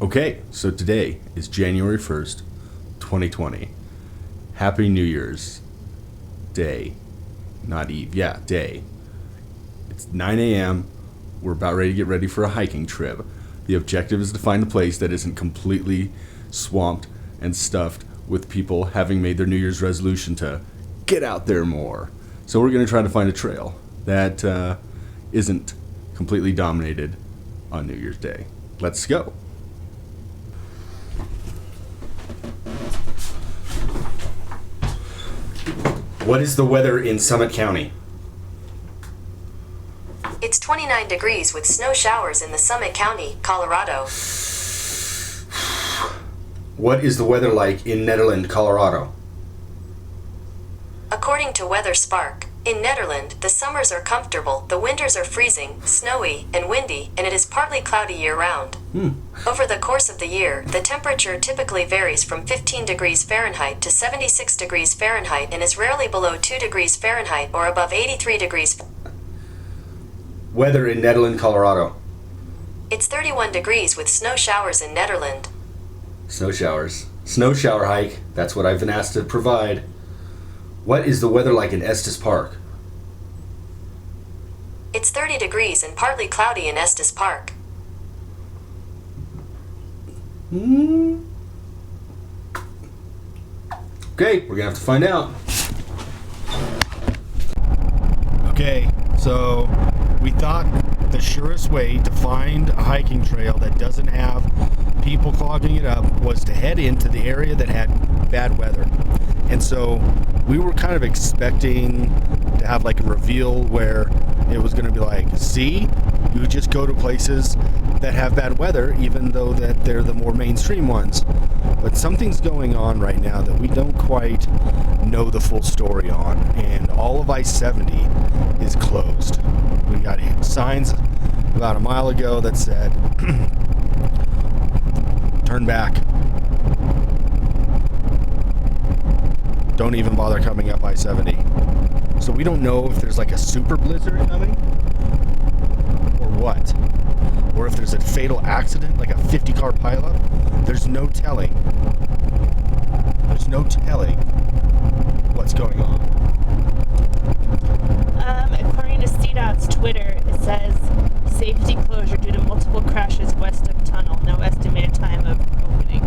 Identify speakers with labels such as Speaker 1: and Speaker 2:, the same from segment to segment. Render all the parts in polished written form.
Speaker 1: Okay, so today is January 1st, 2020. Happy New Year's Day. Not Eve, yeah, day. It's 9 a.m. We're about ready to get ready for a hiking trip. The objective is to find a place that isn't completely swamped and stuffed with people having made their New Year's resolution to get out there more. So we're going to try to find a trail that isn't completely dominated on New Year's Day. Let's go. What is the weather in Summit County?
Speaker 2: It's 29 degrees with snow showers in the Summit County, Colorado.
Speaker 1: What is the weather like in Nederland, Colorado?
Speaker 2: According to Weather Spark, in Nederland, the summers are comfortable, the winters are freezing, snowy, and windy, and it is partly cloudy year-round. Over the course of the year, the temperature typically varies from 15 degrees Fahrenheit to 76 degrees Fahrenheit and is rarely below 2 degrees Fahrenheit or above 83 degrees.
Speaker 1: Weather in Nederland, Colorado.
Speaker 2: It's 31 degrees with snow showers in Nederland.
Speaker 1: Snow showers. Snow shower hike. That's what I've been asked to provide. What is the weather like in Estes Park?
Speaker 2: It's 30 degrees and partly cloudy in Estes Park.
Speaker 1: Okay, we're gonna have to find out.
Speaker 3: Okay, so we thought the surest way to find a hiking trail that doesn't have people clogging it up was to head into the area that had bad weather. And so we were kind of expecting to have like a reveal where it was going to be like, see, you just go to places that have bad weather, even though that they're the more mainstream ones. But something's going on right now that we don't quite know the full story on, and all of I-70 is closed. We got signs about a mile ago that said, turn back. Don't even bother coming up I-70. So we don't know if there's like a super blizzard coming or what. Or if there's a fatal accident, like a 50-car pileup. There's no telling. There's no telling what's going on.
Speaker 4: According to CDOT's Twitter, it says safety closure due to multiple crashes west of tunnel. No estimated time of opening.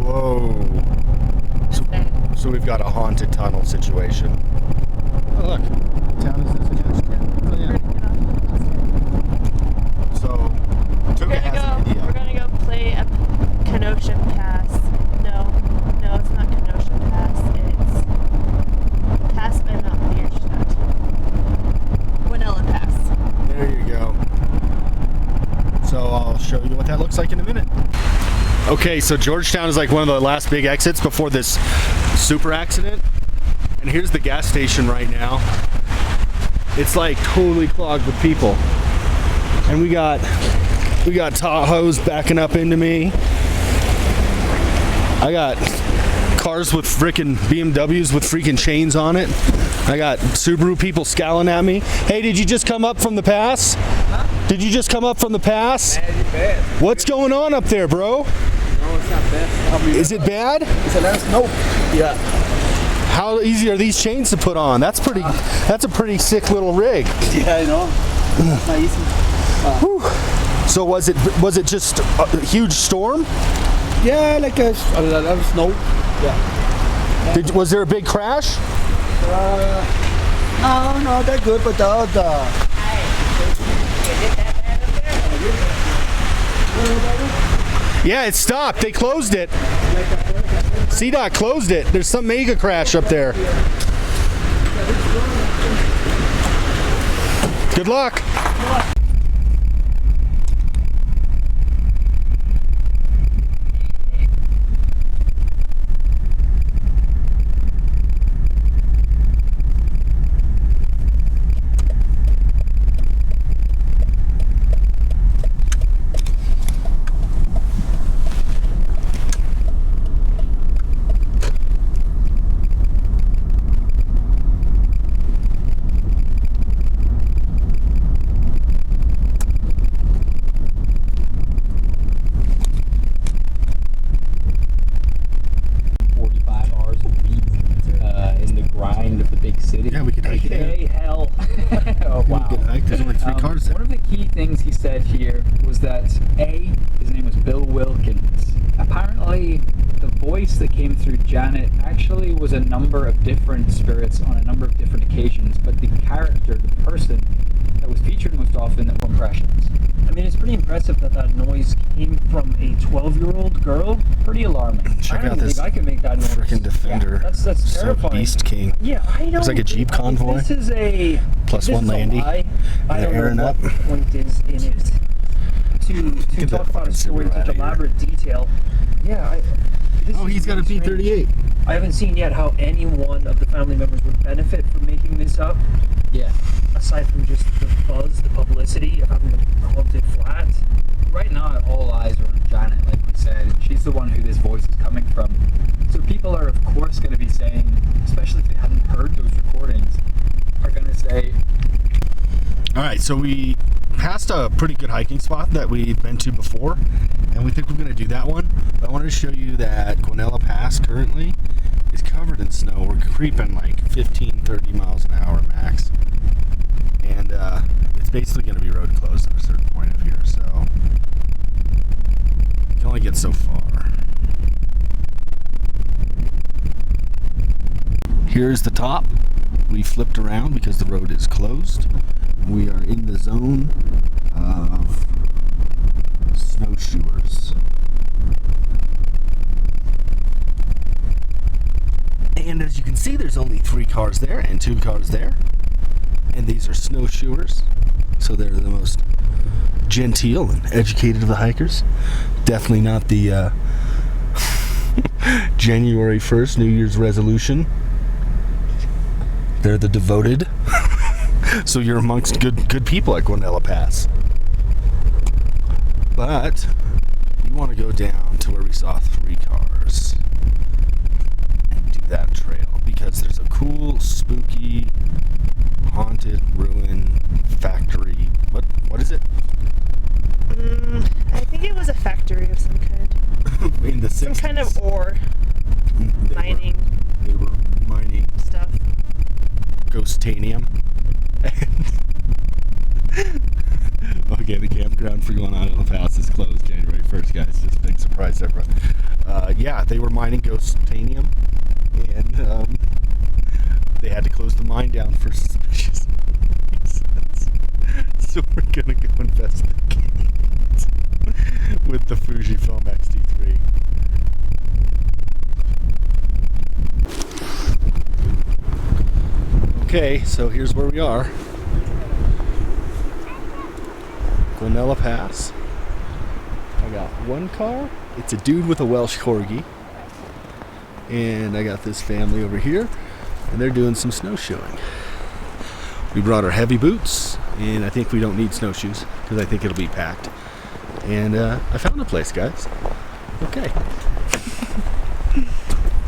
Speaker 3: Whoa. So we've got a haunted tunnel situation. Oh, look. What town is this again? Oh, yeah. So,
Speaker 4: We're gonna go play up Kenosha Pass. No, it's not Kenosha Pass. It's Pass by Mount Bierstadt. Guanella Pass.
Speaker 3: There you go. So I'll show you what that looks like in a minute. Okay, so Georgetown is like one of the last big exits before this super accident. And here's the gas station right now. It's like totally clogged with people. And we got Tahoes backing up into me. I got cars with freaking BMWs with freaking chains on it. I got Subaru people scowling at me. Hey, did you just come up from the pass? Huh? Did you just come up from the pass?
Speaker 5: Bad.
Speaker 3: What's going on up there, bro?
Speaker 5: No, it's not bad.
Speaker 3: Is it bad?
Speaker 5: It's a nice snow. Yeah.
Speaker 3: How easy are these chains to put on? That's a pretty sick little rig.
Speaker 5: Yeah, I know. It's not easy.
Speaker 3: So was it just a huge storm?
Speaker 5: Yeah, like a lot of snow. Yeah.
Speaker 3: Was there a big crash?
Speaker 5: No, they're good, but
Speaker 3: Yeah, it stopped. They closed it. CDOT closed it. There's some mega crash up there. Good luck. three cars there.
Speaker 6: One of the key things he said here was that his name was Bill Wilkins. Apparently, the voice that came through Janet actually was a number of different spirits on a number of different occasions, but the character, the person that was featured most often were impressions.
Speaker 7: I mean, it's pretty impressive that noise came from a 12-year-old girl.
Speaker 6: Pretty alarming.
Speaker 3: Check
Speaker 7: I
Speaker 3: out
Speaker 7: don't
Speaker 3: this
Speaker 7: think I can make that noise.
Speaker 3: freaking Defender.
Speaker 7: Yeah, that's
Speaker 3: So
Speaker 7: terrifying.
Speaker 3: Beast King.
Speaker 7: Yeah, I know.
Speaker 3: Looks like a Jeep convoy.
Speaker 7: This is a
Speaker 3: Plus
Speaker 7: this
Speaker 3: one
Speaker 7: is a
Speaker 3: Landy.
Speaker 7: lie. I
Speaker 3: And
Speaker 7: don't
Speaker 3: Aaron
Speaker 7: know what
Speaker 3: up.
Speaker 7: the point is in it. To
Speaker 3: Get
Speaker 7: talk
Speaker 3: that
Speaker 7: about a
Speaker 3: fucking
Speaker 7: story in
Speaker 3: Subaru
Speaker 7: such
Speaker 3: outta here.
Speaker 7: elaborate detail. Yeah.
Speaker 3: Oh, he's got a B38.
Speaker 7: I haven't seen yet how any one of the family members would benefit from making this up,
Speaker 6: Yeah.
Speaker 7: aside from just the buzz, the publicity of having a haunted flat.
Speaker 6: Right now, all eyes are on Janet, like we said, and she's the one who this voice is coming from. So people are, of course, going to be saying, especially if they hadn't heard those recordings, are going to say,
Speaker 3: All right, so we passed a pretty good hiking spot that we've been to before, and we think we're going to do that one. But I wanted to show you that Guanella Pass currently is covered in snow. We're creeping like 15, 30 miles an hour max. And it's basically going to be road closed at a certain point of here, so you can only get so far. Here's the top. We flipped around because the road is closed. We are in the zone of snowshoers. And as you can see, there's only 3 cars there and 2 cars there. And these are snowshoers, so they're the most genteel and educated of the hikers. Definitely not the January 1st New Year's resolution. They're the devoted. So you're amongst good people at Guanella Pass. But you want to go down to where we saw 3 cars and do that trail, because there's a cool, spooky, haunted ruin factory. What is it?
Speaker 4: I think it was a factory of some kind.
Speaker 3: In the 60s.
Speaker 4: Some kind of ore mining
Speaker 3: They were mining
Speaker 4: stuff.
Speaker 3: ghostanium. Okay, the campground for Guanella Pass is closed January 1st, guys. Just big surprise, everyone. Yeah, they were mining ghostanium, and they had to close the mine down for suspicious reasons. So we're gonna go investigate with the Fujifilm X-T3. Okay, so here's where we are. Guanella Pass. I got 1 car. It's a dude with a Welsh Corgi. And I got this family over here, and they're doing some snowshoeing. We brought our heavy boots, and I think we don't need snowshoes because I think it'll be packed. And I found a place, guys. Okay.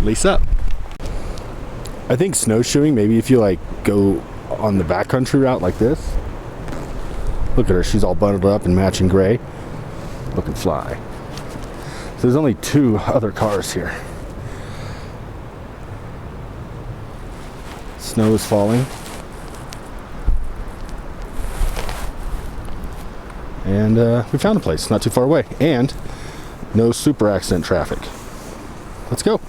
Speaker 3: Lace up. I think snowshoeing, maybe if you like go on the backcountry route like this. Look at her, she's all bundled up in matching gray. Looking fly. So there's only 2 other cars here. Snow is falling. And we found a place not too far away. And no super accident traffic. Let's go.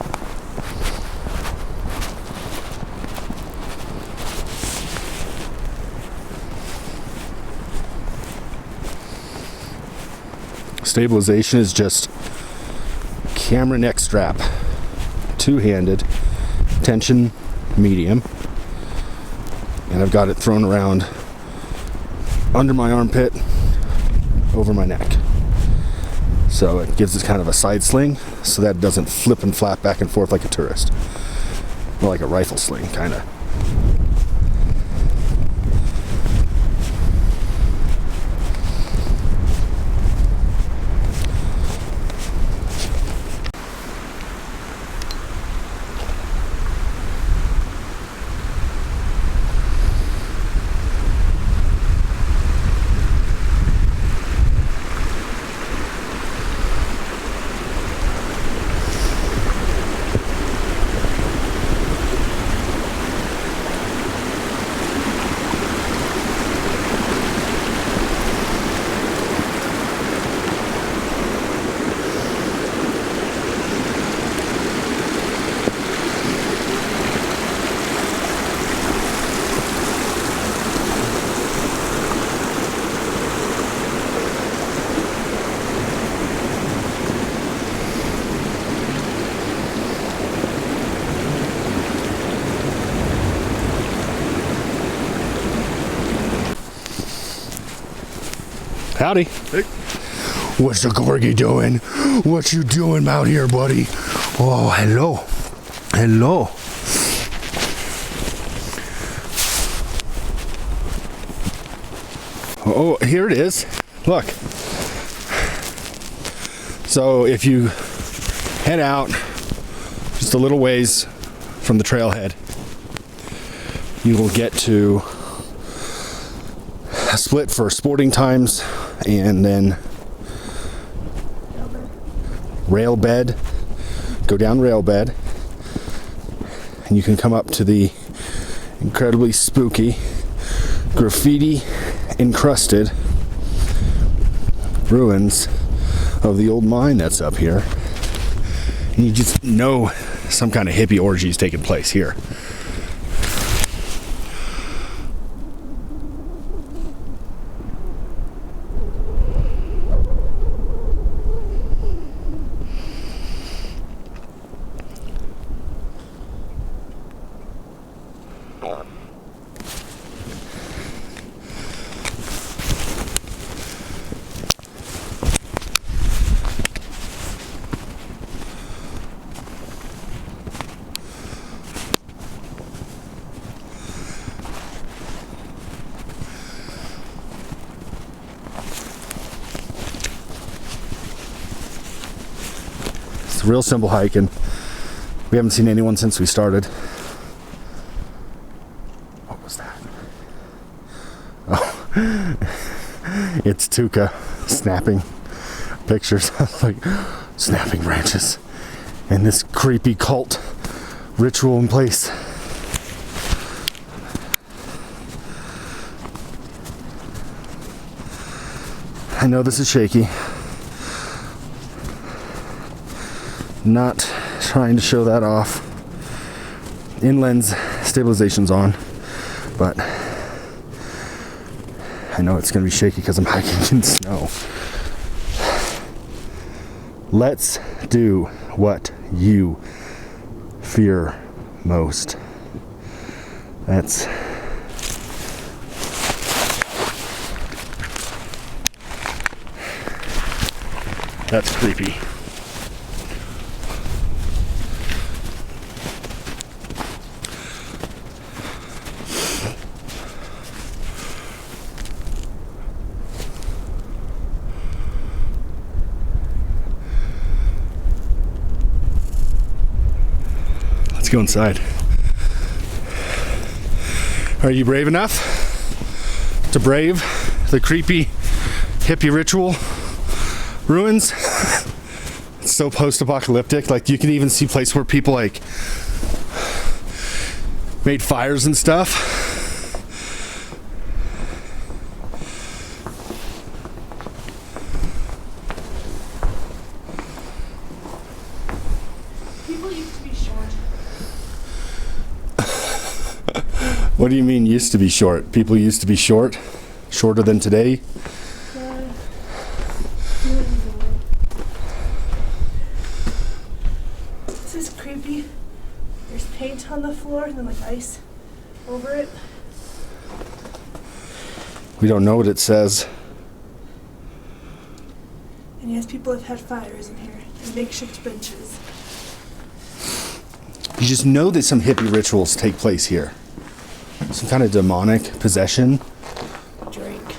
Speaker 3: Stabilization is just camera neck strap, 2-handed, tension medium, and I've got it thrown around under my armpit, over my neck. So it gives it kind of a side sling so that it doesn't flip and flap back and forth like a tourist. More like a rifle sling, kind of. Howdy.
Speaker 1: Hey.
Speaker 3: What's the corgi doing? What you doing out here, buddy? Oh, hello. Hello. Oh, here it is. Look. So if you head out just a little ways from the trailhead, you will get to a split for sporting times and then rail bed. Go down rail bed and you can come up to the incredibly spooky, graffiti encrusted ruins of the old mine that's up here. And you just know some kind of hippie orgy is taking place here. It's a real simple hike, and we haven't seen anyone since we started. What was that? Oh, it's Tuca snapping pictures, like snapping branches, and this creepy cult ritual in place. I know this is shaky. Not trying to show that off. Inland's stabilization's on, but I know it's gonna be shaky because I'm hiking in snow. Let's do what you fear most. That's creepy. Let's go inside. Are you brave enough to brave the creepy hippie ritual ruins? It's so post-apocalyptic. Like, you can even see places where people like made fires and stuff.
Speaker 4: People used to be short.
Speaker 3: What do you mean used to be short? People used to be short? Shorter than today?
Speaker 4: This is creepy. There's paint on the floor and then like ice over it.
Speaker 3: We don't know what it says.
Speaker 4: And yes, people have had fires in here and makeshift benches.
Speaker 3: You just know that some hippie rituals take place here. Some kind of demonic possession.
Speaker 4: Drink.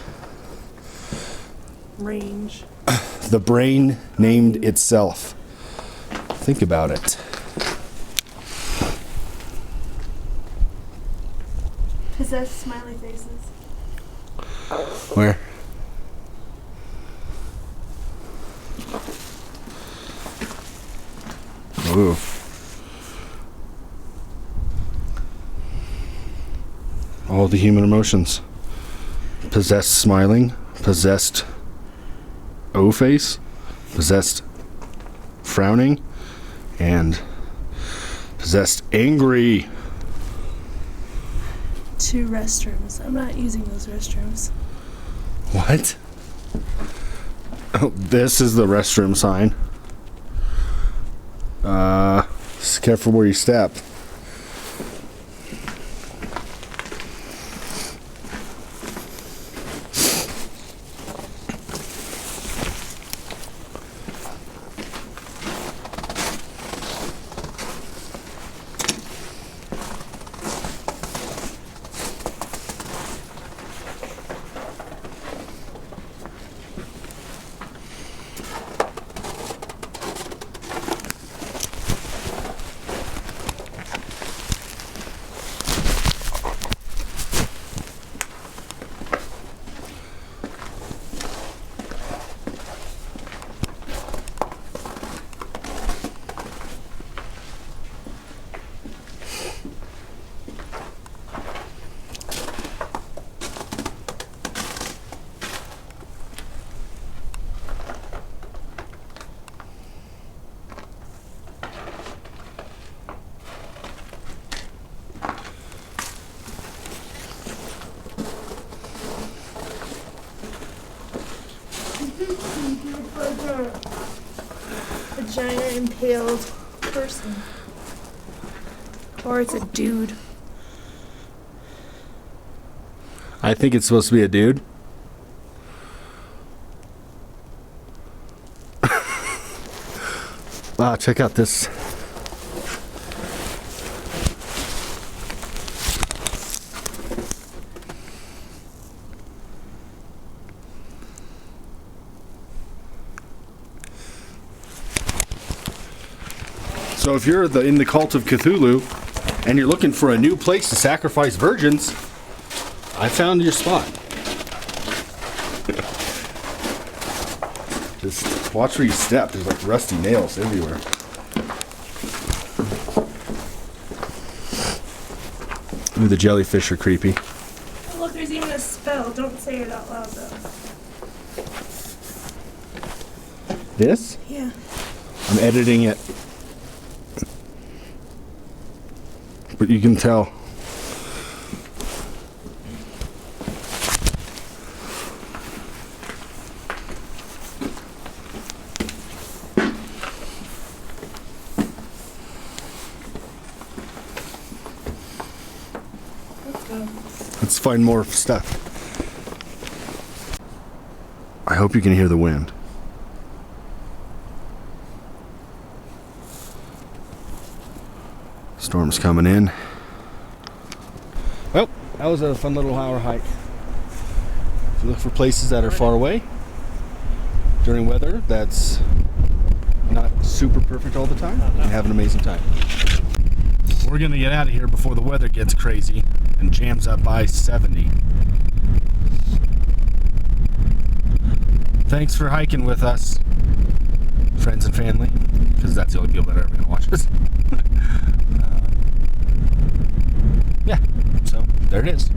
Speaker 4: Range.
Speaker 3: The brain named itself. Think about it.
Speaker 4: Possessed smiley faces.
Speaker 3: Where? Ooh. All the human emotions. Possessed smiling, possessed O-face, possessed frowning, and possessed angry.
Speaker 4: 2 restrooms. I'm not using those restrooms.
Speaker 3: What? Oh, this is the restroom sign. Just careful where you step.
Speaker 4: A giant impaled person. Or it's a dude.
Speaker 1: I think it's supposed to be a dude. Wow, check out this. So if you're in the cult of Cthulhu and you're looking for a new place to sacrifice virgins, I found your spot. Just watch where you step. There's like rusty nails everywhere. Ooh, the jellyfish are creepy.
Speaker 4: Oh, look, there's even a spell. Don't say it out loud, though.
Speaker 1: This?
Speaker 4: Yeah.
Speaker 1: I'm editing it. But you can tell.
Speaker 4: Let's go.
Speaker 1: Let's find more stuff. I hope you can hear the wind. Storm's coming in. Well, that was a fun little hour hike. If you look for places that are far away during weather that's not super perfect all the time, you have an amazing time. We're gonna get out of here before the weather gets crazy and jams up I-70. Thanks for hiking with us, friends and family, because that's the only people that are ever gonna watch us. Yeah, so there it is.